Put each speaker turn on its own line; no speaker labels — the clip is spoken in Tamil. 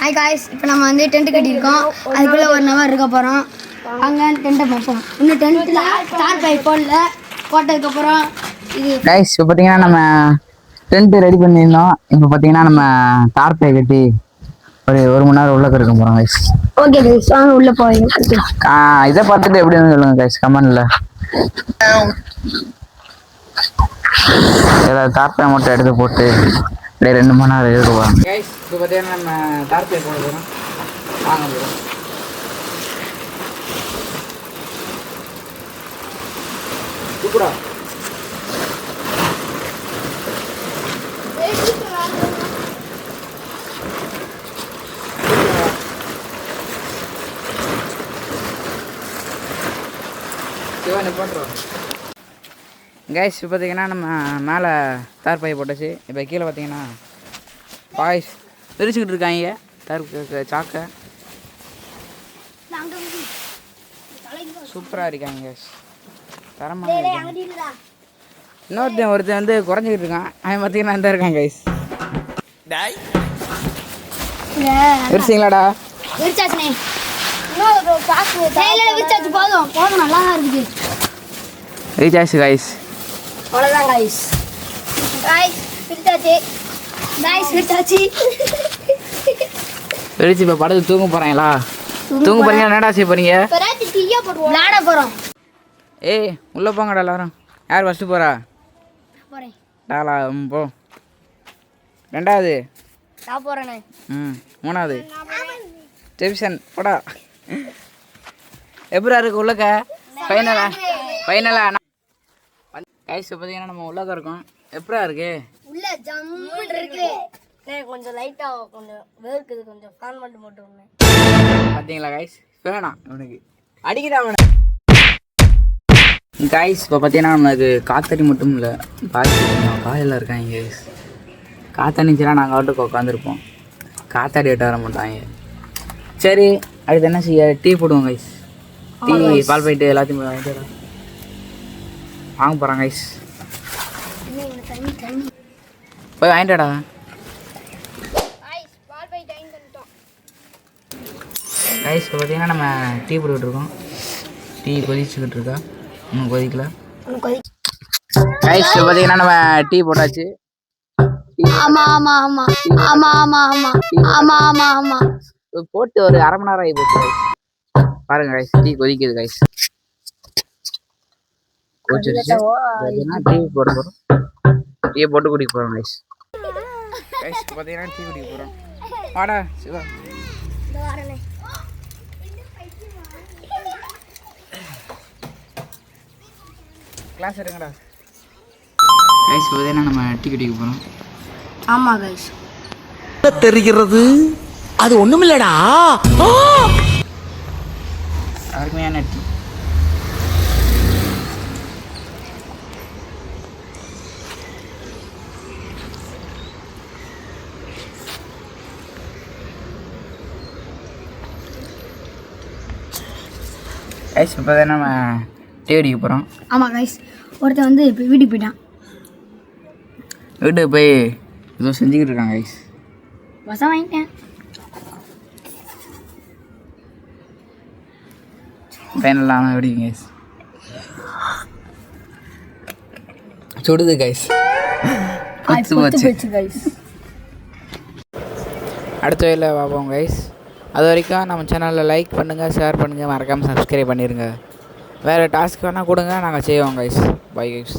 ஹாய் காய்ஸ், இப்போ நம்ம வந்து டென்ட் கட்டியிருக்கோம். அதுக்குள்ளே 1 hour இருக்க போகிறோம். அங்கே டென்ட்டை பார்ப்போம். இன்னும் டென்ட்டில் தார் பை போட்டதுக்கப்புறம் இது
கைஸ் இப்போ பார்த்தீங்கன்னா நம்ம டென்ட் ரெடி பண்ணியிருந்தோம். இப்போ பார்த்தீங்கன்னா நம்ம தார் பை கட்டி ஒரு 1 மணி நேரம் உள்ளே இருக்க போகிறோம் கைஸ்.
ஓகே கைஸ், வாங்க உள்ளே போய்
இதை பார்த்துட்டு எப்படின்னு சொல்லுங்கள் கைஸ் கமெண்ட்ல. ஏதாவது தார் பை மட்டும் எடுத்து போட்டு அப்படியே 2 மணி நேரம் இருக்க போகிறோம் கைஸ். இப்போ பார்த்தீங்கன்னா நம்ம தார் பை போட போகிறோம். வாங்க போகிறோம். சூப்பரா கைஸ் இப்போ பார்த்தீங்கன்னா நம்ம மேலே தார் பை போட்டாச்சு. இப்போ கீழே பார்த்தீங்கன்னா பாய்ஸ் பிரிச்சுக்கிட்டு இருக்காங்க தார் சாக்கை. சூப்பராக இருக்காங்க கைஸ், தரமாக. ஒருத்தன் வந்து குறைஞ்சிக்கிட்டு இருக்கான். அவன் பார்த்தீங்கன்னா இந்த இருக்கான் கைஸ். விரிச்சிங்களாடா?
விரிச்சாச்சுனே. போதும், நல்லா தான் இருக்குது.
ரீசார்ஜ் கைஸ்,
அவ்வளோதான் கைஸ். விரிச்சாச்சு
விரிச்சு இப்போ படுத்து தூங்க போகிறாங்களா? தூங்க போறீங்க? என்னடா செய்ய போறீங்க?
விளையாட போகிறோம்.
ஏய் உள்ளே போங்கடா எல்லாரும். யார் ஃபஸ்ட்டு போகிறா?
போகிறேன்.
டாலா போ. 2வது
நான் போகிறேண்ணே.
3வது டெவிஷன் போடா. எப்படா இருக்கு உள்ளக்க? ஃபைனலா கைஸ் பார்த்தீங்கன்னா நம்ம உள்ளக்க இருக்கோம். எப்படா இருக்கு?
உள்ள ஜம்முன்னு இருக்கு. கொஞ்சம் லைட்டாக கொஞ்சம் வேர்க்குது, கொஞ்சம் ஃபேன் மட்டும் போட்டு
பார்த்தீங்களா கைஸ்? வேணாம் இவனுக்கு அடிக்கிறான் அவனை. கைஸ் இப்போ பார்த்தீங்கன்னா நமக்கு காத்தடி மட்டும் இல்லை, காயெல்லாம் இருக்காங்க கைஸ். காத்தடிச்சுன்னா நாங்கள் ஆட்டுக்கு உட்காந்துருப்போம். காத்தாடி எட்ட வர மாட்டாங்க. சரி அடுத்து என்ன செய்ய? டீ போடுவோம் கைஸ். டீ பால் போயிட்டு எல்லாத்தையும் வாங்க போகிறான் கைஸ். போய் வாங்கிட்டாடா. கைஸ் இப்போ பார்த்தீங்கன்னா நம்ம டீ போட்டுக்கிட்டுருக்கோம். டீ கொதிச்சுக்கிட்டு இருக்கா? இன்னும் கொதிக்கல கைஸ். இப்போ பார்த்தீங்கன்னா நம்ம டீ போட்டாச்சு. போட்டு ஒரு 1/2 மணி நேரம் ஆகி போச்சு பாருங்க கைஸ். டீ கொதிக்குது கைஸ். கொதிச்சிருச்சு. டீ போட போகிறோம். டீயை போட்டு குடிக்க போகிறோம் கைஸ். கைஸ் இப்போ பார்த்தீங்கன்னா டீ குடிக்க போகிறோம். வாடா சிவா. Class எடுங்கடா guys. இப்போ பார்த்தீங்கன்னா நம்ம டீ குடிக்க போகிறோம்.
ஆமாம் கைஸ்,
தெரிகிறது அது ஒண்ணுமில்லடா.
அருமையான டீ. கைஸ் இப்போ தான் நம்ம டீ அடிக்க போகிறோம்.
ஆமாம் கைஸ், ஒருத்தன் வந்து இப்போ வீட்டுக்கு போயிட்டான்.
வீட்டுக்கு போய் ஏதோ செஞ்சுக்கிட்டு இருக்காங்க கைஸ்.
வசம் வாங்கிட்டேன்.
ஃபைனலாக எப்படிங்க கைஸ்? சுடுது கைஸ். அடுத்த வேலை பார்ப்போம் கைஸ். அது வரைக்கும் நம்ம சேனலில் லைக் பண்ணுங்கள், ஷேர் பண்ணுங்கள், மறக்காமல் சப்ஸ்கிரைப் பண்ணிடுங்க. வேறு டாஸ்க் வேணால் கொடுங்க, நாங்கள் செய்வோம் கைஸ். Bye guys.